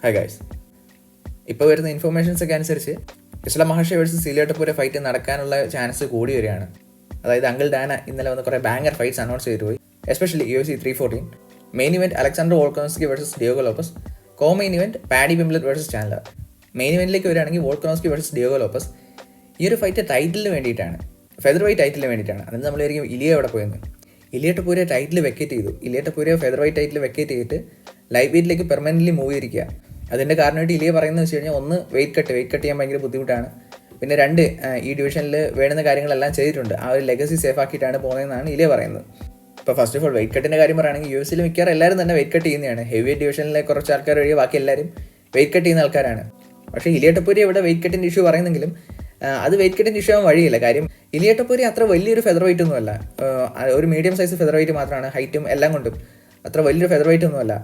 Hi guys, ഇപ്പോൾ വരുന്ന informations ഒക്കെ അനുസരിച്ച് ഇസ്ലാം മഹാഷ വേഴ്സസ് ഇലിയ ടപ്പോര ഫൈറ്റ് നടക്കാനുള്ള ചാൻസ് കൂടി വരികയാണ്. അതായത് അങ്കിൾ ഡാന ഇന്നലെ വന്ന് കുറേ ബാങ്കർ ഫൈറ്റ്സ് അനൗൺസ് ചെയ്തു പോയി. Especially UFC 314 main event Alexander Volkanovski versus Diogo Lopes, co main event Paddy Pimblett versus Chandler. Main ഇവന്റിലേക്ക് വരികയാണെങ്കിൽ വോൾക്കനോസ്കി വേഴ്സസ് ഡിയോഗോ ലോപ്പസ്. ഈ ഒരു ഫൈറ്റ് ടൈറ്റിലിന് വേണ്ടിയിട്ടാണ്, ഫെദർ വെയ്റ്റ് ടൈറ്റിലിന് വേണ്ടിയിട്ടാണ്. അതിന് നമ്മൾ ആയിരിക്കും ഇലിയ എവിടെ പോയെന്ന്. ഇലിയ ടപ്പോര ടൈറ്റിൽ വെക്കേറ്റ് ചെയ്തു. ഇലിയ ടപ്പോര ഫെദർ വെയ്റ്റ് ടൈറ്റിൽ വെക്കേറ്റ് ചെയ്തിട്ട് ലൈറ്റ് വെയ്റ്റിലേക്ക് പെർമനൻ്റ്ലി മൂവ് ചെയ്തിരിക്കുക. അതിൻ്റെ കാരണമായിട്ട് ഇലിയ പറയുന്നത് വെച്ച് കഴിഞ്ഞാൽ, ഒന്ന് വെയിറ്റ് കട്ട് ചെയ്യാൻ ഭയങ്കര ബുദ്ധിമുട്ടാണ്. പിന്നെ രണ്ട്, ഈ ഡിവിഷനിൽ വേണ്ടുന്ന കാര്യങ്ങളെല്ലാം ചെയ്തിട്ടുണ്ട്. ആ ഒരു ലെഗസി സേഫ് ആക്കിയിട്ടാണ് പോകുന്നതെന്നാണ് ഇലിയ പറയുന്നത്. ഇപ്പോൾ ഫസ്റ്റ് ഓഫ് ഓൾ വെയിറ്റ് കട്ടിൻ്റെ കാര്യം പറയുകയാണെങ്കിൽ UFC മിക്കവാറും എല്ലാവരും തന്നെ വെയിറ്റ് കട്ട് ചെയ്യുന്നതാണ്. ഹെവി വെയിറ്റ് ഡിവിഷനിലെ കുറച്ച് ആൾക്കാർ ഒഴികെ ബാക്കി എല്ലാവരും വെയിറ്റ് കട്ട് ചെയ്യുന്ന ആൾക്കാരാണ്. പക്ഷേ ഇലിയ ടപ്പോര ഇവിടെ വെയിറ്റ് കട്ടിൻ്റെ ഇഷ്യൂ പറയുന്നെങ്കിലും അത് വെയിറ്റ് കട്ടിൻ്റെ ഇഷ്യൂ ആവാൻ വഴിയില്ല. കാര്യം ഇലിയ ടപ്പോര അത്ര വലിയൊരു ഫെദർ വെയിറ്റ് ഒന്നുമല്ല, ഒരു മീഡിയം സൈസ് ഫെദർ വെയിറ്റ് മാത്രമാണ്. ഹൈറ്റും എല്ലാം കൊണ്ടും അത്ര വലിയൊരു ഫെദർ വെയിറ്റ് ഒന്നുമല്ല.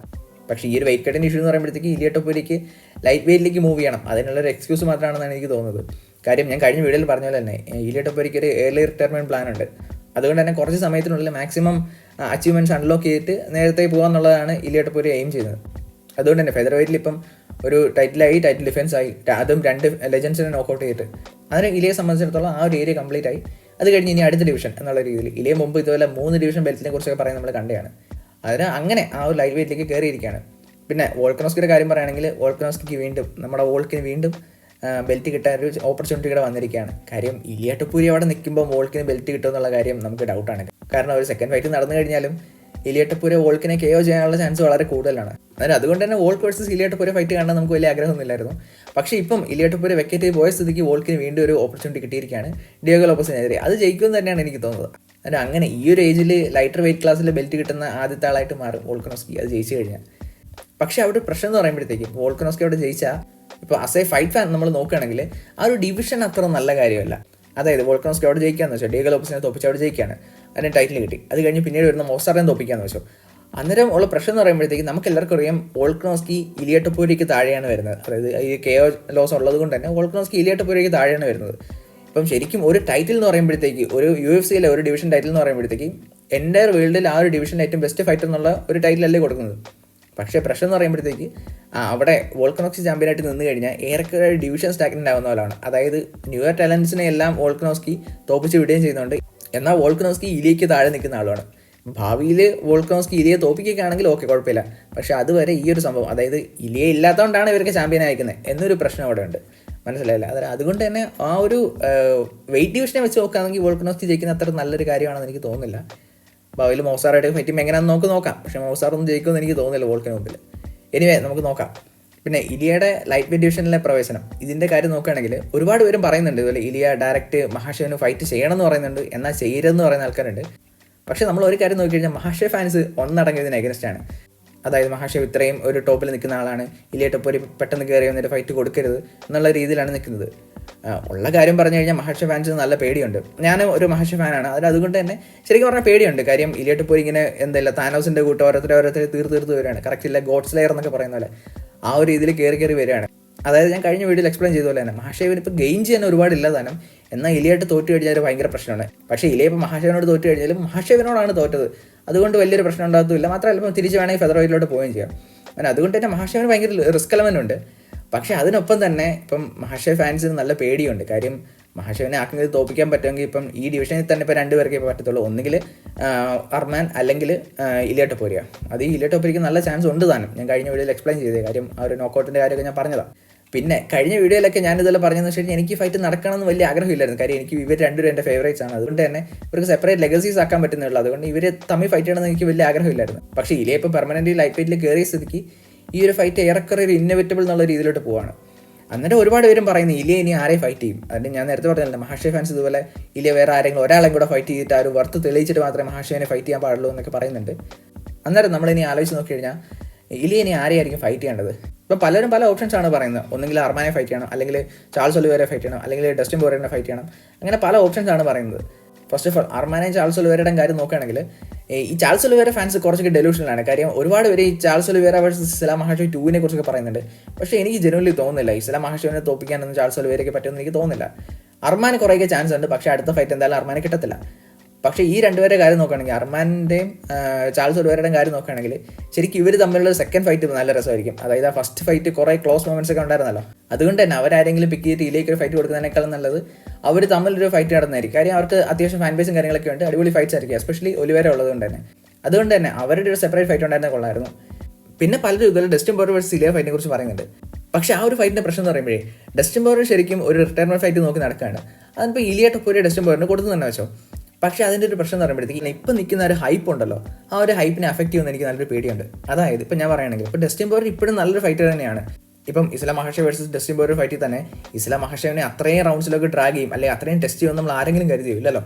പക്ഷേ ഈ ഒരു വെയിറ്റ് കട്ടിൻ്റെ ഇഷ്യൂ എന്ന് പറയുമ്പോഴത്തേക്ക് ഇലിയ ടപ്പോരയ്ക്ക് ലൈറ്റ് വെയിറ്റിലേക്ക് മൂവ് ചെയ്യണം. അതിനുള്ളൊരു എക്സ്ക്യൂസ് മാത്രമാണെന്നാണ് എനിക്ക് തോന്നുന്നത്. കാര്യം ഞാൻ കഴിഞ്ഞ വീഡിയോയിൽ പറഞ്ഞ പോലെ തന്നെ ഇലിയ ടപ്പോരയ്ക്ക് ഒരു ഏർലി റിട്ടയർമെൻറ്റ് പ്ലാൻ ഉണ്ട്. അതുകൊണ്ട് തന്നെ കുറച്ച് സമയത്തിനുള്ളിൽ മാക്സിമം അച്ചീവ്മെൻറ്റ്സ് അൺലോക്ക് ചെയ്തിട്ട് നേരത്തെ പോകാമെന്നുള്ളതാണ് ഇലിയ ടപ്പോര എയിം ചെയ്യുന്നത്. അതുകൊണ്ട് തന്നെ ഫെദർ വെയിറ്റിൽ ഇപ്പം ഒരു ടൈറ്റിലായി, ടൈറ്റിൽ ഡിഫൻസ് ആയി, അതും 2 ലെജൻസിനെ നോക്കൗട്ട് ചെയ്തിട്ട് അതിന് ഇലിയെ സംബന്ധിച്ചിടത്തോളം ആ ഒരു ഏരിയ കംപ്ലീറ്റ് ആയി. അത് കഴിഞ്ഞ് ഇനി അടുത്ത ഡിവിഷൻ എന്നുള്ള രീതിയിൽ ഇലിയ മുമ്പ് ഇതുപോലെ 3 ഡിവിഷൻ ബെൽറ്റിനെ കുറിച്ചൊക്കെ പറയുന്നത് നമ്മൾ കണ്ടതാണ്. അതിന് അങ്ങനെ ആ ഒരു ലൈറ്റ് വെയിറ്റിലേക്ക് കയറിയിരിക്കുകയാണ്. പിന്നെ വോൾക്കനോസ്കിയുടെ കാര്യം പറയുകയാണെങ്കിൽ വോൾക്കനോസ്കിക്ക് വീണ്ടും, നമ്മുടെ വോൾക്കിന് വീണ്ടും ബെൽറ്റ് കിട്ടാൻ ഒരു ഓപ്പർച്യൂണിറ്റി കൂടെ വന്നിരിക്കുകയാണ്. കാര്യം ഇലിയ ടപ്പോര അവിടെ നിൽക്കുമ്പോൾ വോൾക്കിന് ബെൽറ്റ് കിട്ടുമെന്നുള്ള കാര്യം നമുക്ക് ഡൗട്ടാണ്. കാരണം ഒരു സെക്കൻഡ് ഫൈറ്റ് നടന്നു കഴിഞ്ഞാലും ഇലിയ ടപ്പോര വോൾക്കിനെ KO ചെയ്യാനുള്ള ചാൻസ് വളരെ കൂടുതലാണ്. അതായത് അതുകൊണ്ട് തന്നെ വോൾക്ക് വേഴ്സസ് ഇലിയ ടപ്പോര ഫൈറ്റ് കാണാൻ നമുക്ക് വലിയ ആഗ്രഹമൊന്നുമില്ലായിരുന്നു. പക്ഷേ ഇപ്പം ഇലിയ ടപ്പോര വെക്കേറ്റ് പോയ സ്ഥിതിക്ക് വോൾക്കിന് വീണ്ടും ഒരു ഓപ്പർച്യൂണിറ്റി കിട്ടിയിരിക്കുകയാണ് ഡിയോഗോ ലോപ്പസിനെതിരെ. അത് ജയിക്കുമെന്ന് തന്നെയാണ് എനിക്ക് തോന്നുന്നത്. അതായത് അങ്ങനെ ഈ ഒരു ഏജിൽ ലൈറ്റർ വെയിറ്റ് ക്ലാസ്സിൽ ബെൽറ്റ് കിട്ടുന്ന ആദ്യത്തെ ആളായിട്ട് മാറും വോൾക്കനോസ്കി അത് ജയിച്ചു കഴിഞ്ഞാൽ. പക്ഷേ അവിടെ പ്രശ്നം എന്ന് പറയുമ്പോഴത്തേക്കും വോൾക്കനോസ്കി അവിടെ ജയിച്ചാൽ, ഇപ്പോൾ ആസ് എ ഫൈറ്റ് ഫാൻ നമ്മൾ നോക്കുകയാണെങ്കിൽ ആ ഒരു ഡിവിഷൻ അത്ര നല്ല കാര്യമല്ല. അതായത് വോൾക്കനോസ്കി അവിടെ ജയിക്കാന്ന് വെച്ചാൽ ഡിയോഗോ ലോപ്പസിനെ തോപ്പിച്ച് അവിടെ ജയിക്കുകയാണ്, അതിന് ടൈറ്റിൽ കിട്ടി. അത് കഴിഞ്ഞ് പിന്നീട് വരുന്ന മോസാറിനെ തോപ്പിക്കാന്ന് വെച്ചോ. അന്നേരം ഉള്ള പ്രശ്നം എന്ന് പറയുമ്പോഴത്തേക്കും നമുക്ക് എല്ലാവർക്കും അറിയാം വോൾക്കനോസ്കി ഇലിയ ടപ്പോരയ്ക്ക് താഴെയാണ് വരുന്നത്. അതായത് ഈ KO ലോസ് ഉള്ളത് കൊണ്ട് തന്നെ വോൾക്കനോസ്കി ഇലിയ ടപ്പോരയ്ക്ക് താഴെയാണ് വരുന്നത്. ഇപ്പം ശരിക്കും ഒരു ടൈറ്റിൽ എന്ന് പറയുമ്പോഴത്തേക്ക്, ഒരു UFC ഒരു ഡിവിഷൻ ടൈറ്റിൽ എന്ന് പറയുമ്പോഴത്തേക്ക് എൻ്റയർ വേൾഡിൽ ആ ഒരു ഡിവിഷൻ ഏറ്റവും ബെസ്റ്റ് ഫൈറ്റർ എന്നുള്ള ഒരു ടൈറ്റിലല്ലേ കൊടുക്കുന്നത്. പക്ഷേ പ്രശ്നം എന്ന് പറയുമ്പോഴത്തേക്ക് അവിടെ വോൾക്കനോസ്കി ചാമ്പ്യനായിട്ട് നിന്ന് കഴിഞ്ഞാൽ ഏറെക്കുറെ ഡിവിഷൻ സ്റ്റാഗ്നൻ്റ് ആവുന്ന പോലെയാണ്. അതായത് ന്യൂയർ ടാലൻസിനെ എല്ലാം വോൾക്കനോസ്കി തോപ്പിച്ച് വിടുകയും ചെയ്യുന്നുണ്ട്. എന്നാൽ വോൾക്കനോസ്കി ഇലിയയ്ക്ക് താഴെ നിൽക്കുന്ന ആളാണ്. ഭാവിയിൽ വോൾക്കനോസ്കി ഇലിയെ തോപ്പിക്കുകയാണെങ്കിൽ ഓക്കെ, കുഴപ്പമില്ല. പക്ഷേ അതുവരെ ഈ ഒരു സംഭവം, അതായത് ഇലിയ ഇല്ലാത്തതുകൊണ്ടാണ് ഇവർക്ക് ചാമ്പ്യൻ അയക്കുന്നത് എന്നൊരു പ്രശ്നം അവിടെ ഉണ്ട്. മനസ്സിലായില്ല? അതായത് അതുകൊണ്ട് തന്നെ ആ ഒരു വെയിറ്റ് ഡിവിഷനെ വെച്ച് നോക്കുകയാണെങ്കിൽ വോൾക്കനോസ്കി ജയിക്കുന്ന അത്ര നല്ലൊരു കാര്യമാണെന്ന് എനിക്ക് തോന്നുന്നില്ല. ഭാവിയിൽ മോസാറായിട്ട് ഫൈറ്റ് എങ്ങനെയാണെന്ന് നമുക്ക് നോക്കാം. പക്ഷേ മോസാറൊന്നും ജയിക്കുമെന്ന് എനിക്ക് തോന്നുന്നില്ല വോൾക്കിന് മുമ്പിൽ. എനിവേ നമുക്ക് നോക്കാം. പിന്നെ ഇലിയയുടെ ലൈറ്റ് വെയിറ്റ് ഡിവിഷനിലെ പ്രവേശനം, ഇതിൻ്റെ കാര്യം നോക്കുകയാണെങ്കിൽ ഒരുപാട് പേരും പറയുന്നുണ്ട് ഇതുപോലെ ഇലിയ ഡയറക്റ്റ് മഹാഷേവിന് ഫൈറ്റ് ചെയ്യണമെന്ന് പറയുന്നുണ്ട്, എന്നാൽ ചെയ്യരുതെന്ന് പറയുന്ന ആൾക്കാരുണ്ട്. പക്ഷേ നമ്മൾ ഒരു കാര്യം നോക്കി കഴിഞ്ഞാൽ മഹാഷേ ഫാൻസ് ഒന്നടങ്ങിയതിന് എഗൻസ്റ്റാണ്. അതായത് മഹാഷേവ് ഇത്രയും ഒരു ടോപ്പിൽ നിൽക്കുന്ന ആളാണ്, ഇലിയ ടപ്പോര പെട്ടെന്ന് കയറി വന്നിട്ട് ഫൈറ്റ് കൊടുക്കരുത് എന്നുള്ള രീതിയിലാണ് നിൽക്കുന്നത്. ഉള്ള കാര്യം പറഞ്ഞു കഴിഞ്ഞാൽ മഹാഷേ ഫാൻസിന് നല്ല പേടിയുണ്ട്. ഞാൻ ഒരു മഹാഷേ ഫാനാണ്. അതുകൊണ്ട് തന്നെ ശരിക്കും പറഞ്ഞാൽ പേടിയുണ്ട്. കാര്യം ഇലിയ ടപ്പോര ഇങ്ങനെ എന്തല്ല താനോസിൻ്റെ കൂട്ട് ഓരോരുത്തരെ തീർത്ത് വരികയാണ്. കറക്റ്റ് ഇല്ല, ഗോഡ്സ് ലെയർ എന്നൊക്കെ പറയുന്ന പോലെ ആ ഒരു രീതിയിൽ കയറി വരികയാണ്. അതായത് ഞാൻ കഴിഞ്ഞ വീഡിയോയിൽ എക്സ്പ്ലെയിൻ ചെയ്ത പോലെ തന്നെ മഹാഷേവിന് ഇപ്പോൾ ഗെയിൻ ചെയ്യാൻ ഒരുപാടില്ല താനും. എന്നാൽ ഇലിയായിട്ട് തോറ്റു കഴിഞ്ഞാൽ ഭയങ്കര പ്രശ്നമാണ്. പക്ഷേ ഇലിയ ഇപ്പോൾ മഹാഷേവിനോട് തോറ്റു കഴിഞ്ഞാലും മഹാഷേവിനോടാണ് തോറ്റത്. അതുകൊണ്ട് വലിയൊരു പ്രശ്നം ഉണ്ടാകത്തില്ല. മാത്രമല്ല ഇപ്പോൾ തിരിച്ച് വേണമെങ്കിൽ ഫെദർ വെയിറ്റിലോട്ട് പോവുകയും ചെയ്യാം. അങ്ങനെ അതുകൊണ്ട് തന്നെ മഹാഷേവിന് ഭയങ്കര റിസ്ക് എലമെൻ്റ് ഉണ്ട്. പക്ഷേ അതിനൊപ്പം തന്നെ ഇപ്പം മഹാഷേവ് ഫാൻസിന് നല്ല പേടിയുണ്ട്. കാര്യം മഹാഷേവിനെ ആർക്കെങ്കിലും തോപ്പിക്കാൻ പറ്റുമെങ്കിൽ ഇപ്പം ഈ ഡിവിഷനിൽ തന്നെ ഇപ്പോൾ 2 പേർക്കേ പറ്റത്തുള്ളൂ. ഒന്നുകിൽ അർമാൻ അല്ലെങ്കിൽ ഇലിയ ടപ്പോര. അത് ഈ ഇലിയ ടപ്പോരയ്ക്ക് നല്ല ചാൻസ് ഉണ്ട് താനും. ഞാൻ കഴിഞ്ഞ വീഡിയോയിൽ എക്സ്പ്ലെയിൻ ചെയ്തേ കാര്യം, ആ ഒരു നോക്കൗട്ടിൻ്റെ കാര്യമൊക്കെ ഞാൻ പറഞ്ഞതാണ്. പിന്നെ കഴിഞ്ഞ വീഡിയോയിലൊക്കെ ഞാനിതെല്ലാം പറഞ്ഞതെന്ന് വെച്ച് കഴിഞ്ഞാൽ എനിക്ക് ഫൈറ്റ് നടക്കണമെന്ന് വലിയ ആഗ്രഹമില്ലായിരുന്നു. കാര്യം എനിക്ക് ഇവർ 2 പേരും എൻ്റെ ഫേവറേറ്റ്സ് ആണ്. അതുകൊണ്ട് തന്നെ ഇവർക്ക് സെപ്പറേറ്റ് ലെഗസീസ് ആക്കാൻ പറ്റുന്നുള്ളൂ. അതുകൊണ്ട് ഇവർ തമ്മിൽ ഫൈറ്റ് ചെയ്യണമെന്ന് എനിക്ക് വലിയ ആഗ്രഹമില്ലായിരുന്നു. പക്ഷേ ഇലിയ ഇപ്പോൾ പെർമനൻ്റ് ലൈറ്റ് വെയിറ്റിൽ കയറിയ സ്ഥിതിക്ക് ഈ ഒരു ഫൈറ്റ് ഏറെക്കുറെ ഒരു ഇന്നോവേറ്റബിൾ എന്നുള്ള രീതിയിലോട്ട് പോവാണ്. അന്നേരം ഒരുപാട് പേരും പറയുന്നത് ഇലിയ ഇനി ആരെ ഫൈറ്റ് ചെയ്യും. അതിന് ഞാൻ നേരത്തെ പറഞ്ഞില്ല, മഹാഷേ ഫാൻസ് ഇതുപോലെ ഇലിയ വേറെ ആരെങ്കിലും ഒരാളെയും കൂടെ ഫൈറ്റ് ചെയ്തിട്ട് ആ ഒരു വർത്ത് തെളിയിച്ചിട്ട് മാത്രമേ മഹാഷേവിനെ ഫൈറ്റ് ചെയ്യാൻ പാടുള്ളൂ എന്നൊക്കെ പറയുന്നുണ്ട്. അന്നേരം നമ്മളിനി ആലോചിച്ച് നോക്കി കഴിഞ്ഞാൽ ഇലിയ ഇനി ആരെയായിരിക്കും ഫൈറ്റ് ചെയ്യേണ്ടത്? ഇപ്പം പലരും പല ഓപ്ഷൻസ് ആണ് പറയുന്നത്. ഒന്നെങ്കിൽ അർമാനെ ഫൈറ്റ് ചെയ്യണം, അല്ലെങ്കിൽ ചാൾസ് ഒലിവേരെ ഫൈറ്റ് ചെയ്യണം, അല്ലെങ്കിൽ ഡസ്റ്റിൻ പോറിയറിനെ ഫൈറ്റ് ചെയ്യണം. അങ്ങനെ പല ഓപ്ഷൻസ് ആണ് പറയുന്നത്. ഫസ്റ്റ് ഓഫ് ഓൾ അർമാനെയും ചാൾസ് ഒലിവേരയുടെയും കാര്യം നോക്കുകയാണെങ്കിൽ ഈ ചാൾസ് ഒലിവേര ഫാൻസ് കുറച്ചൊക്കെ ഡെലൂഷനിലാണ്. കാര്യം ഒരുപാട് പേര് ഈ ചാൾസ് ഒലിവേര വേഴ്സസ് ഇസ്ലാം മഹാഷേവ് 2നെ കുറിച്ചൊക്കെ പറയുന്നുണ്ട്. പക്ഷേ എനിക്ക് ജനുവലി തോന്നുന്നില്ല ഇസ്ലാം മഹാഷേവിനെ തോപ്പിക്കാനൊന്നും ചാൾസ് ഒലിവേരയ്ക്ക് പറ്റുമെന്ന് എനിക്ക് തോന്നുന്നില്ല. അർമാന് കുറേയൊക്കെ ചാൻസ് ഉണ്ട്, പക്ഷേ അടുത്ത ഫൈറ്റ് എന്തായാലും അർമാനെ കിട്ടത്തില്ല. പക്ഷേ ഈ രണ്ടുപേരുടെ കാര്യം നോക്കുകയാണെങ്കിൽ അർമാൻ്റെയും ചാൾസ് ഒലിവേരയുടെയും കാര്യം നോക്കുകയാണെങ്കിൽ ശരിക്കും ഇവർ തമ്മിലുള്ള സെക്കൻഡ് ഫൈറ്റ് നല്ല രസമായിരിക്കും. അതായത് ആ ഫസ്റ്റ് ഫൈറ്റ് കുറേ ക്ലോസ് മൊമെന്റ്സ് ഒക്കെ ഉണ്ടായിരുന്നല്ലോ. അതുകൊണ്ട് തന്നെ അവരാരെങ്കിലും പിക്ക് ചെയ്തിട്ട് ഇതിലേക്ക് ഒരു ഫൈറ്റ് കൊടുക്കുന്നതിനേക്കാളും നല്ലത് അവർ തമ്മിലൊരു ഫൈറ്റ് നടന്നായിരിക്കും. കാര്യം അവർക്ക് അത്യാവശ്യം ഫാൻ ബേസും കാര്യങ്ങളൊക്കെ ഉണ്ട്, അടിപൊളി ഫൈറ്റ്സ് ആയിരിക്കും, എസ്പെഷ്യലി ഒലിവേര ഉള്ളതുകൊണ്ട് തന്നെ. അതുകൊണ്ട് തന്നെ അവരുടെ ഒരു സെപ്പറേറ്റ് ഫൈറ്റ് ഉണ്ടായിരുന്ന കൊള്ളായിരുന്നു. പിന്നെ പലരും ഇതുപോലെ ഡസ്റ്റിൻ പോറിയർ വേഴ്സസ് ഇലിയ ഫൈറ്റിനെ കുറിച്ച് പറയുന്നുണ്ട്. പക്ഷേ ആ ഒരു ഫൈറ്റിൻ്റെ പ്രശ്നം എന്ന് പറയുമ്പോഴേ ഡസ്റ്റിൻ പോറിയർ ശരിക്കും ഒരു റിട്ടയർമെൻറ്റ് ഫൈറ്റ് നോക്കി നടക്കുകയാണ്. അതിപ്പോൾ ഇലിയ ടൊപ്പൂരിയെ ഡസ്റ്റിൻ പോറിയറിന് കൊടുത്തു തന്നെ വെച്ചോ. പക്ഷേ അതിൻ്റെ ഒരു പ്രശ്നം എന്ന് പറയുമ്പോഴത്തേക്ക് ഇപ്പം നിൽക്കുന്ന ഒരു ഹൈപ്പ് ഉണ്ടല്ലോ, ആ ഒരു ഹൈപ്പിനെ അഫക്റ്റ് ചെയ്യുമെന്ന് എനിക്ക് നല്ലൊരു പേടിയുണ്ട്. അതായത് ഇപ്പം ഞാൻ പറയുകയാണെങ്കിൽ ഇപ്പോൾ ഡസ്റ്റിൻ പോറിയർ ഇപ്പോഴും നല്ലൊരു ഫൈറ്റർ തന്നെയാണ്. ഇപ്പം ഇസ്ലാം മഹാഷേവ് വേഴ്സസ് ഡസ്റ്റിൻ പോറിയർ ഫൈറ്റിൽ തന്നെ ഇസ്ലാം മഹാഷേവിനെ അത്രയും റൗണ്ട്സിലൊക്കെ ഡ്രാഗ് ചെയ്യും, അല്ലെങ്കിൽ അത്രയും ടെസ്റ്റ് ചെയ്യുമെന്ന് നമ്മൾ ആരെങ്കിലും കരുതിയോ ഇല്ലല്ലോ.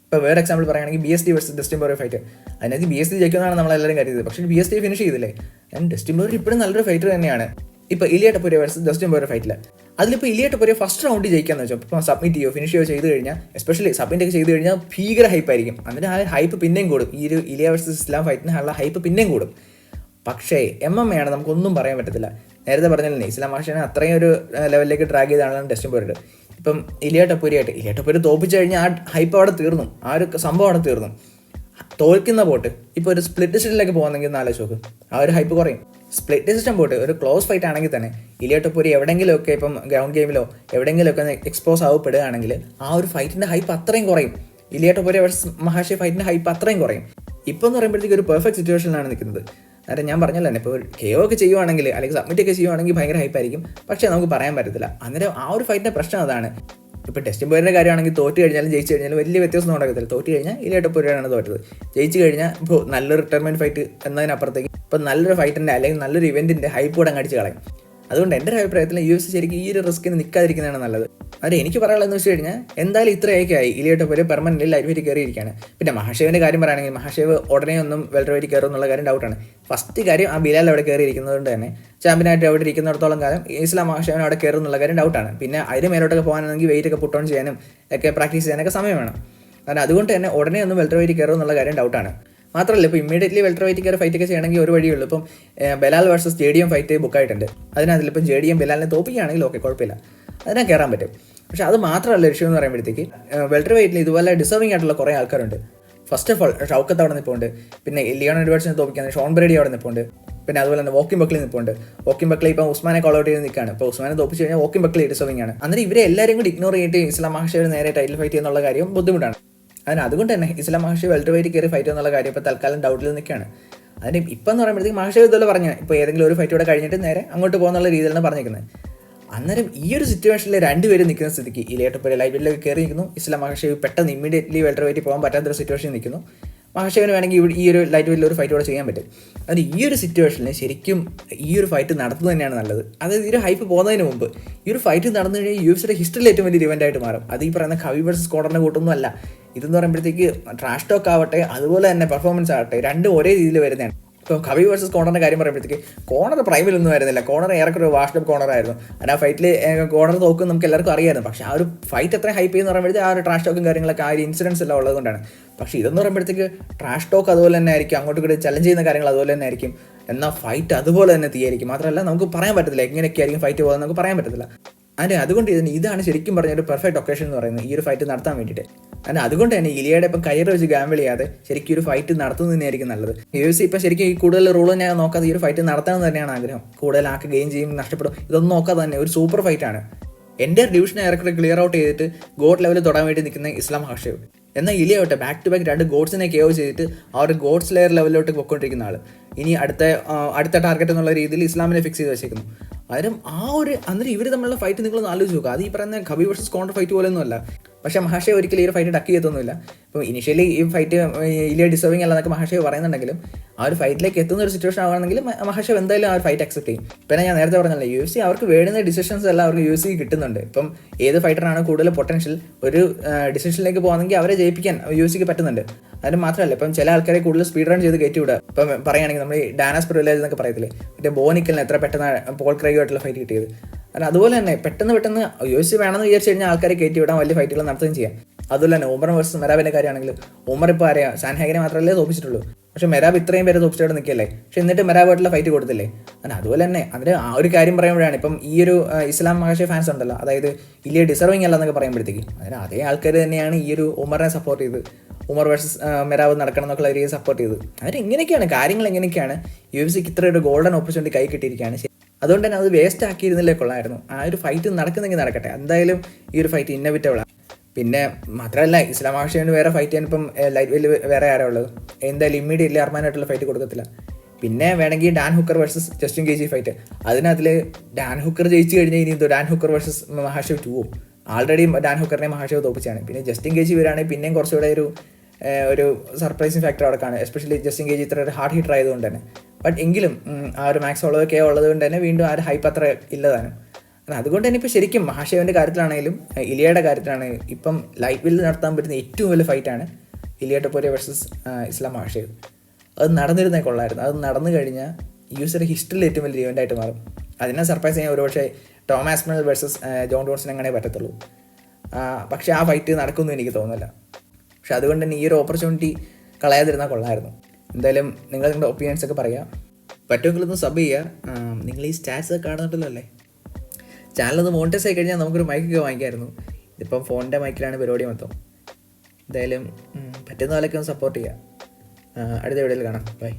ഇപ്പോൾ വേറെ എക്സാമ്പിൾ പറയുകയാണെങ്കിൽ BSD വേഴ്സസ് ഡസ്റ്റിൻ പോറിയർ ഫൈറ്റ്, അതിനകത്ത് BSD ജയിക്കുമെന്നാണ് നമ്മളെല്ലാവരും കരുതിയത്. പക്ഷേ BSD ഫിനിഷ് ചെയ്തില്ലേ. ഡസ്റ്റിൻ പോറിയർ ഇപ്പോഴും നല്ലൊരു ഫൈറ്റർ തന്നെയാണ്. ഇപ്പോൾ ഇലിയ ടൊപ്പൂരിയ വേഴ്സസ് ഡസ്റ്റിൻ പോറിയർ ഫൈറ്റിൽ അതിലിപ്പോൾ ഇലിയ ടൊപ്പൂരിയ ഫസ്റ്റ് റൗണ്ട് ജയിക്കാന്ന് വെച്ചോ, ഇപ്പോൾ സബ്മിറ്റ് ചെയ്യോ ഫിനിഷ് ചെയ്യോ ചെയ്ത് കഴിഞ്ഞാൽ, എസ്പെഷ്യലി സബ്മിറ്റ് ഒക്കെ ചെയ്ത് കഴിഞ്ഞാൽ ഭീകര ഹൈപ്പായിരിക്കും. അതിന് ആ ഹൈപ്പ് പിന്നെയും കൂടും. ഈ ഒരു ഇലിയ വേഴ്സസ് ഇസ്ലാം ഫൈറ്റിന് ഉള്ള ഹൈപ്പ് പിന്നെയും കൂടും. പക്ഷേ MMA ആണ്, നമുക്കൊന്നും പറയാൻ പറ്റത്തില്ല. നേരത്തെ പറഞ്ഞല്ലേ ഇസ്ലാം മഹാഷേവിനെ അത്രയും ഒരു ലെവലിലേക്ക് ഡ്രാഗ് ചെയ്താണ് ഡസ്റ്റിൻ പോറിയർ. ഇപ്പം ഇലിയ ടൊപ്പൂരിയ തോപ്പിച്ചു കഴിഞ്ഞാൽ ആ ഹൈപ്പ് അവിടെ തീർന്നു, ആ ഒരു സംഭവം അവിടെ തീർന്നു. തോൽക്കുന്ന പോട്ട് ഇപ്പോൾ ഒരു സ്പ്ലിറ്റ് ഡിസിഷനിലേക്ക് പോകുന്നെങ്കിൽ ഒന്ന് ആലോചിച്ച് നോക്ക്, ആ ഒരു ഹൈപ്പ് കുറയും. സ്പ്ലിറ്റ് ഡിസിഷൻ പോട്ട് ഒരു ക്ലോസ് ഫൈറ്റ് ആണെങ്കിൽ തന്നെ ഇലിയ ടൊപ്പൂരിയ എവിടെയെങ്കിലുമൊക്കെ ഇപ്പം ഗ്രൗണ്ട് ഗെയിമിലോ എവിടെയെങ്കിലുമൊക്കെ എക്സ്പോസ് ആവപ്പെടുകയാണെങ്കിൽ ആ ഒരു ഫൈറ്റിൻ്റെ ഹൈപ്പ് അത്രയും കുറയും. ഇലിയ ടൊപ്പൂരിയ വേഴ്സസ് മഹാഷേവ് ഫൈറ്റിൻ്റെ ഹൈപ്പ് അത്രയും കുറയും. ഇപ്പോൾ എന്ന് പറയുമ്പോഴത്തേക്ക് ഒരു പെർഫെക്റ്റ് സിറ്റുവേഷനിലാണ് നിൽക്കുന്നത്. അതായത് ഞാൻ പറഞ്ഞല്ലോ തന്നെ, ഇപ്പോൾ KO ഒക്കെ ചെയ്യുവാണെങ്കിൽ അല്ലെങ്കിൽ സബ്മിറ്റ് ഒക്കെ ചെയ്യുവാണെങ്കിൽ ഭയങ്കര ഹൈപ്പായിരിക്കും. പക്ഷേ നമുക്ക് പറയാൻ പറ്റത്തില്ല. അന്നേരം ആ ഒരു ഫൈറ്റിൻ്റെ പ്രശ്നം അതാണ്. ഇപ്പോൾ ഡസ്റ്റിൻ പോറിയറിൻ്റെ കാര്യമാണെങ്കിൽ തോറ്റ് കഴിഞ്ഞാലും ജയിച്ചു കഴിഞ്ഞാലും വലിയ വ്യത്യാസം ഉണ്ടാകത്തില്ല. തോറ്റ് കഴിഞ്ഞാൽ ഇലിയ ടൊപ്പൂരിയറാണ് തോറ്റത്. ജയിച്ചു കഴിഞ്ഞാൽ ഇപ്പോൾ നല്ലൊരു റിട്ടയർമെൻറ്റ് ഫൈറ്റ് എന്നതിനപ്പുറത്തേക്ക് ഇപ്പോൾ നല്ലൊരു ഫൈറ്റിൻ്റെ അല്ലെങ്കിൽ നല്ലൊരു ഇവൻറ്റിൻ്റെ ഹൈപ്പ് കൂടെ അടിച്ച് കളയും. അതുകൊണ്ട് എൻ്റെ ഒരു അഭിപ്രായത്തിൽ UFC ശരിക്കും ഈ ഒരു റിസ്കിന് നിൽക്കാതിരിക്കുന്നതാണ് നല്ലത്. അത് എനിക്ക് പറയാനുള്ളതെന്ന് വെച്ച് കഴിഞ്ഞാൽ എന്തായാലും ഇത്രയൊക്കെ ആയി, ഇലിയ ടൊപ്പൂരിയ പെർമനൻ്റ് ലൈറ്റ് വെയിറ്റ് കയറിയിരിക്കുകയാണ്. പിന്നെ മഹാഷേവിൻ്റെ കാര്യം പറയുകയാണെങ്കിൽ മഹാഷേവ് ഉടനെ ഒന്നും വെൽറ്റർ വെയിറ്റ് കയറും എന്നുള്ള കാര്യം ഡൗട്ടാണ്. ഫസ്റ്റ് കാര്യം ആ ബിലാൽ അവിടെ കയറിയിരിക്കുന്നതുകൊണ്ട് തന്നെ ചാമ്പ്യനായിട്ട് അവിടെ ഇരിക്കുന്നിടത്തോളം കാലം ഇസ്ലാം മഹാഷേവിന് അവിടെ കയറും എന്നുള്ള കാര്യം ഡൗട്ടാണ്. പിന്നെ അതിന് മേലോട്ടൊക്കെ പോകാനാണെങ്കിൽ വെയിറ്റ് ഒക്കെ പുട്ട് ഓൺ ചെയ്യാനും ഒക്കെ പ്രാക്ടീസ് ചെയ്യാനൊക്കെ സമയം വേണം. കാരണം അതുകൊണ്ട് തന്നെ ഉടനെ ഒന്നും വെൽറ്റർ വെയിറ്റ് കയറും എന്നുള്ള കാര്യം ഡൗട്ടാണ്. മാത്രമല്ല ഇപ്പോൾ ഇമ്മീഡിയറ്റ്ലി വെൽറ്റർ വെയിറ്റ് കയറി ഫൈറ്റ് ഒക്കെ ചെയ്യണമെങ്കിൽ ഒരു വഴിയുള്ളൂ. ഇപ്പം ബെലാൽ വേഴ്സസ് JDM ഫൈറ്റ് ബുക്കായിട്ടുണ്ട്. അതിനകത്തിലിപ്പം JDM ബെലാലിനെ തോപ്പിക്കുകയാണെങ്കിൽ ഓക്കെ കുഴപ്പമില്ല, അതിനെ കയറാൻ പറ്റും. പക്ഷേ അത് മാത്രമല്ല ഇഷ്യൂ എന്ന് പറയുമ്പോഴത്തേക്ക് വെൽറ്റർ വെയിറ്റിൽ ഇതുപോലെ ഡിസർവിംഗ് ആയിട്ടുള്ള കുറേ ആൾക്കാരുണ്ട്. ഫസ്റ്റ് ഓഫ് ഓൾ ഷൗക്കത്ത് അവിടെ നിൽപ്പുണ്ട്, പിന്നെ ലിയോൺ എഡ്വേർഡ്സിനെ തോപ്പിക്കാൻ ഷോൺ ബ്രേഡി അവിടെ നിൽപ്പുണ്ട്, പിന്നെ അതുപോലെ തന്നെ വോക്കിം ബക്ലി നിൽപ്പുണ്ട്. വോക്കിം ബക്ലി ഇപ്പം ഉസ്മാനെ കോൾ ഔട്ട് ചെയ്ത് നിൽക്കുകയാണ്. ഇപ്പോൾ ഉസ്മാനെ തോപ്പിച്ച് കഴിഞ്ഞാൽ വോക്കിം ബക്ലി ഡിസർവിംഗ് ആണ്. അന്നേരം ഇവരെ എല്ലാവരും കൂടി ഇഗ്നോർ ചെയ്തിട്ട് ഇസ്ലാം മഹാഷേവ് നേരെ ടൈറ്റിൽ ഫൈറ്റ് ചെയ്യുന്നുള്ള കാര്യം ബുദ്ധിമുട്ടാണ്. അതുകൊണ്ട് തന്നെ ഇസ്ലാം മഹാഷേവ് വെൽറ്റർ വെയിറ്റ് കയറി ഫൈറ്റ് എന്നുള്ള കാര്യം ഇപ്പോൾ തൽക്കാലം ഡൗട്ടിൽ നിൽക്കുകയാണ്. അതിന് ഇപ്പം എന്ന് പറയുമ്പോഴത്തേക്ക് മഹാഷേവ് ഇതുപോലെ പറഞ്ഞാൽ ഇപ്പോൾ ഏതെങ്കിലും ഒരു ഫൈറ്റ് കൂടെ കഴിഞ്ഞിട്ട് നേരെ അങ്ങോട്ട് പോകുന്നുള്ള രീതിയിലാണ് പറഞ്ഞിരിക്കുന്നത്. അന്നേരം ഈ ഒരു സിറ്റുവേഷനിൽ രണ്ടുപേരും നിൽക്കുന്ന സ്ഥിതിക്ക് ഇലിയ ടൊപ്പൂരിയ ലൈറ്റ് വെയിറ്റിലേക്ക് കയറി നിൽക്കുന്നു, ഇസ്ലാം മഹാഷേവ് പെട്ടെന്ന് ഇമ്മീഡിയറ്റ്ലി വെൽറ്റർ വെയിറ്റ് പോകാൻ പറ്റാത്തൊരു സിറ്റുവേഷനിൽ നിൽക്കുന്നു. മഹാഷേവിന് വേണമെങ്കിൽ ഈ ഒരു ലൈറ്റ് വെയിറ്റിൽ ഒരു ഫൈറ്റ് കൂടെ ചെയ്യാൻ പറ്റും. അതിന് ഈ ഒരു സിറ്റുവേഷനിൽ ശരിക്കും ഈ ഒരു ഫൈറ്റ് നടത്തുന്നത് തന്നെയാണ് നല്ലത്. അതായത് ഈ ഒരു ഹൈപ്പ് പോകുന്നതിന് മുമ്പ് ഈ ഒരു ഫൈറ്റ് നടന്നു കഴിഞ്ഞാൽ UFC ഹിസ്റ്ററിയിൽ ഏറ്റവും വലിയൊരു ഇവൻ്റായിട്ട് മാറും. അത് ഈ പറയുന്ന കവി വേഴ്സസ് കോണറിൻ്റെ കൂട്ടൊന്നും അല്ല. ഇതെന്ന് പറയുമ്പോഴത്തേക്ക് ട്രാഷ് ടോക്ക് ആവട്ടെ അതുപോലെ തന്നെ പെർഫോമൻസ് ആവട്ടെ രണ്ടും ഒരേ രീതിയിൽ വരുന്നതാണ്. ഇപ്പോൾ കവി വേഴ്സസ് കോണറിൻ്റെ കാര്യം പറയുമ്പോഴത്തേക്ക് കോണർ പ്രൈമിലൊന്നും ആയിരുന്നില്ല. കോണർ ഏറെക്കുറെ ഒരു വാഷ്ഡ് അപ്പ് കോണറായിരുന്നു. ആ ഫൈറ്റിൽ കോണർ തോക്കും നമുക്ക് എല്ലാവർക്കും അറിയാമായിരുന്നു. പക്ഷേ ആ ഒരു ഫൈറ്റ് എത്ര ഹൈപ്പ് ചെയ്യുന്ന പറയുമ്പോഴത്തേക്ക് ആ ഒരു ട്രാഷ് ടോക്കും കാര്യങ്ങളൊക്കെ ആ ഒരു ഇൻസിഡൻസ് എല്ലാം ഉള്ളതുകൊണ്ടാണ്. പക്ഷേ ഇതെന്ന് പറയുമ്പോഴത്തേക്ക് ട്രാഷ് ടോക്ക് അതുപോലെ തന്നെ ആയിരിക്കും, അങ്ങോട്ട് ഇങ്ങോട്ട് ചലഞ്ച് ചെയ്യുന്ന കാര്യങ്ങൾ അതുപോലെ തന്നെ ആയിരിക്കും, എന്നാൽ ഫൈറ്റ് അതുപോലെ തന്നെ തീയായിരിക്കും. മാത്രമല്ല നമുക്ക് പറയാൻ പറ്റത്തില്ല എങ്ങനെയൊക്കെ ആയിരിക്കും ഫൈറ്റ് പോകുന്നത്, നമുക്ക് പറയാൻ പറ്റത്തില്ല. അതുകൊണ്ട് ഇതാണ് ശരിക്കും പറഞ്ഞ ഒരു പെർഫെക്റ്റ് ഒക്കേഷൻ എന്ന് പറയുന്നത് ഈ ഒരു ഫൈറ്റ് നടത്താൻ വേണ്ടിയിട്ട്. അതുകൊണ്ട് തന്നെ ഇലിയയുടെ ഇപ്പം കരിയർ വെച്ച് ഗാമ്പിൾ ചെയ്യാതെ ശരിക്കും ഒരു ഫൈറ്റ് നടത്തുന്നത് തന്നെയായിരിക്കും നല്ലത്. UFC ഇപ്പം ശരിക്കും ഈ കൂടുതൽ റൂള് ഞാൻ നോക്കാതെ ഈ ഒരു ഫൈറ്റ് നടത്തണമെന്ന് തന്നെയാണ് ആഗ്രഹം. കൂടുതൽ ആൾക്ക് ഗെയിം ചെയ്യും നഷ്ടപ്പെടും ഇതൊന്നും നോക്കാതെ തന്നെ ഒരു സൂപ്പർ ഫൈറ്റാണ്. എൻ്റെ ഡിവിഷനെ ഏറെക്കുറെ ക്ലിയർ ഔട്ട് ചെയ്തിട്ട് ഗോഡ് ലെവലിൽ തൊടാൻ വേണ്ടി നിൽക്കുന്ന ഇസ്ലാം മഹാഷേവ്. എന്നാൽ ഇലിയ ആവട്ടെ ബാക്ക് ടു ബാക്ക് 2 ഗോഡ്സിനെ KO ചെയ്തിട്ട് ആ ഒരു ഗോഡ്സ് ലെയർ ലെവലിലോട്ട് പൊയ്ക്കൊണ്ടിരിക്കുന്ന ആൾ ഇനി അടുത്ത ടാർഗറ്റ് എന്നുള്ള രീതിയിൽ ഇസ്ലാമിനെ ഫിക്സ് ചെയ്ത് വെച്ചേക്കുന്നു. അന്നേരം ഇവർ തമ്മിലുള്ള ഫൈറ്റ് നിങ്ങളൊന്ന് ആലോചിച്ച് നോക്കുക. അത് ഈ പറയുന്ന ഖബീബ് വേഴ്സസ് കോണർ ഫൈറ്റ് പോലെയൊന്നും അല്ല. പക്ഷേ മഹാഷേവ് ഒരിക്കലും ഈ ഒരു ഫൈറ്റ് ഡക്ക് ചെയ്യത്തൊന്നുമില്ല. ഇപ്പോൾ ഇനിഷ്യലി ഈ ഫൈറ്റ് ഇലിയ ഡിസർവിംഗ് അല്ലെന്നൊക്കെ മഹാഷേവ് പറയുന്നുണ്ടെങ്കിലും ആ ഒരു ഫൈറ്റിലേക്ക് എത്തുന്ന ഒരു സിറ്റുവേഷൻ ആവുകയാണെങ്കിൽ മഹാഷേവ് എന്തായാലും ആ ഒരു ഫൈറ്റ് അക്സെപ്റ്റ് ചെയ്യും. പിന്നെ ഞാൻ നേരത്തെ പറഞ്ഞല്ലോ UFC അവർക്ക് വേണ്ടുന്ന ഡിസിഷൻസ് എല്ലാം അവർക്ക് UFC കിട്ടുന്നുണ്ട്. ഇപ്പം ഏത് ഫൈറ്ററാണ് കൂടുതൽ പൊട്ടൻഷ്യൽ ഒരു ഡിസിഷനിലേക്ക് പോകുന്നെങ്കിൽ അവരെ ജയിപ്പിക്കാൻ UFCക്ക് പറ്റുന്നുണ്ട്. അതിന് മാത്രമല്ല ഇപ്പം ചില ആൾക്കാരെ കൂടുതൽ സ്പീഡ് റൺ ചെയ്ത് കയറ്റി വിടുക. ഇപ്പം പറയുകയാണെങ്കിൽ നമ്മൾ ഈ ഡാനാസ് പ്രിവിലേജ് എന്നൊക്കെ പറയത്തില്ലേ, മറ്റേ ബോനിക്കലിന് എത്ര പെട്ടെന്ന് പോൾ ക്രൈഗുമായിട്ടുള്ള ഫൈറ്റ് കിട്ടിയത്. അതുപോലെ തന്നെ പെട്ടെന്ന് UFC വേണമെന്ന് വിചാരിച്ചു കഴിഞ്ഞാൽ ആൾക്കാരെ കയറ്റി വിടാൻ വലിയ ഫൈറ്റുകൾ നടത്തുകയും ചെയ്യാം. അതുപോലെ തന്നെ ഉമർ വേഴ്സസ് മെറാബിൻ്റെ കാര്യമാണെങ്കിൽ ഉമർ ഇപ്പോൾ ആരെയാണ് സാൻഹാഗിനെ മാത്രമല്ലേ തോപ്പിച്ചിട്ടുള്ളൂ. പക്ഷേ മെരാബ് ഇത്രയും പേര് തോപ്പിച്ചോടെ നിൽക്കല്ലേ, പക്ഷേ എന്നിട്ട് മെരാബായിട്ടുള്ള ഫൈറ്റ് കൊടുത്തില്ലേ. അങ്ങനെ അതുപോലെ തന്നെ അതിന് ആ ഒരു കാര്യം പറയുമ്പോഴാണ് ഇപ്പം ഈ ഒരു ഇസ്ലാം മഹാഷെ ഫാൻസ് ഉണ്ടല്ലോ, അതായത് ഇലിയ ഡിസർവിങ് അല്ല എന്നൊക്കെ പറയുമ്പോഴത്തേക്ക് അതിന് അതേ ആൾക്കാർ തന്നെയാണ് ഈ ഒരു ഉമറിനെ സപ്പോർട്ട് ചെയ്ത് ഉമർ വേഴ്സസ് മെരാബ് നടക്കണം എന്നൊക്കെ രീതിയിൽ സപ്പോർട്ട് ചെയ്ത്. അതിന് ഇങ്ങനെയൊക്കെയാണ് കാര്യങ്ങൾ, എങ്ങനെയൊക്കെയാണ് UFC ഇത്ര ഒരു ഗോൾഡൻ ഓപ്പർച്യൂണിറ്റി കൈ കിട്ടിയിരിക്കുകയാണ്. അതുകൊണ്ട് തന്നെ അത് വേസ്റ്റ് ആക്കിയിരുന്നില്ലേ കൊള്ളായിരുന്നു. ആ ഒരു ഫൈറ്റ് നടക്കുന്നെങ്കിൽ നടക്കട്ടെ, എന്തായാലും ഈ ഒരു ഫൈറ്റ് ഇന്നവിറ്റബിളാണ്. പിന്നെ മാത്രമല്ല ഇസ്ലാം ആവശ്യത്തിന് വേറെ ഫൈറ്റ് ചെയ്യാൻ ഇപ്പം ലൈറ്റ് വെയിൽ വേറെ ആരാ ഉള്ളത്, എന്തായാലും ഇമ്മീഡിയറ്റ്ലി അർമാനായിട്ടുള്ള ഫൈറ്റ് കൊടുക്കത്തില്ല. പിന്നെ വേണമെങ്കിൽ Dan Hooker versus Justin Gaethje fight, അതിനകത്തിൽ ഡാൻ ഹുക്കർ ജയിച്ചു കഴിഞ്ഞാൽ ഇനി Dan Hooker versus Makhachev 2 already Dan ഹുക്കറിനെ മഹാഷേവ് തോപ്പിച്ചാണ്. പിന്നെ ജസ്റ്റിൻ ഗേജി വരികയാണെങ്കിൽ പിന്നെയും കുറച്ചുകൂടെ ഒരു സർപ്രൈസിങ് ഫാക്ടർ അവിടെ കാണും, എസ്പെഷ്യലി ജസ്റ്റിൻ ഗേജി ഇത്ര ഒരു ഹാർഡ് ഹിറ്റർ ആയതുകൊണ്ട് തന്നെ. ബട്ട് എങ്കിലും ആ ഒരു മാക്സ് ഉള്ളതൊക്കെ ഉള്ളത് കൊണ്ട് തന്നെ വീണ്ടും ആ ഒരു ഹൈപ്പ് അത്ര ഇല്ലതാനും. അതുകൊണ്ട് തന്നെ ഇപ്പോൾ ശരിക്കും മഹാഷേവിൻ്റെ കാര്യത്തിലാണെങ്കിലും ഇലിയയുടെ കാര്യത്തിലാണെങ്കിലും ഇപ്പം ലൈറ്റ് വെയിൽ നടത്താൻ പറ്റുന്ന ഏറ്റവും വലിയ ഫൈറ്റാണ് ഇലിയ ടൊപ്പൂര വേഴ്സസ് ഇസ്ലാം മഹാഷേവ്. അത് നടന്നിരുന്നേ കൊള്ളായിരുന്നു. അത് നടന്നു കഴിഞ്ഞാൽ UFC ഹിസ്റ്ററിയിൽ ഏറ്റവും വലിയ ഇവൻ്റായിട്ട് മാറും. അതിനെ സർപ്രൈസ് ചെയ്യാൻ ഒരുപക്ഷെ ടോം ആസ്പിനൽ വേഴ്സസ് ജോൺ ജോൺസൺ അങ്ങനെ പറ്റത്തുള്ളൂ. പക്ഷേ ആ ഫൈറ്റ് നടക്കുമെന്ന് എനിക്ക് തോന്നുന്നില്ല. പക്ഷെ അതുകൊണ്ട് തന്നെ ഈ ഒരു ഓപ്പർച്യൂണിറ്റി കളയാതിരുന്നാൽ കൊള്ളായിരുന്നു. എന്തായാലും നിങ്ങളുടെ ഒപ്പീനിയൻസ് ഒക്കെ പറയാം. പറ്റുമെങ്കിൽ ഒന്ന് സബ് ചെയ്യുക. നിങ്ങൾ ഈ സ്റ്റാറ്റ്സ് ഒക്കെ കാണുന്നുണ്ടല്ലോ അല്ലേ, ചാനലൊന്ന് മോണിറ്റൈസ് ആയി കഴിഞ്ഞാൽ നമുക്കൊരു മൈക്കൊക്കെ വാങ്ങിക്കായിരുന്നു. ഇതിപ്പം ഫോണിൻ്റെ മൈക്കിലാണ് പരിപാടി മൊത്തം. എന്തായാലും പറ്റുന്ന പോലെയൊക്കെ ഒന്ന് സപ്പോർട്ട് ചെയ്യുക. അടുത്ത വീഡിയോയിൽ കാണാം. ബൈ.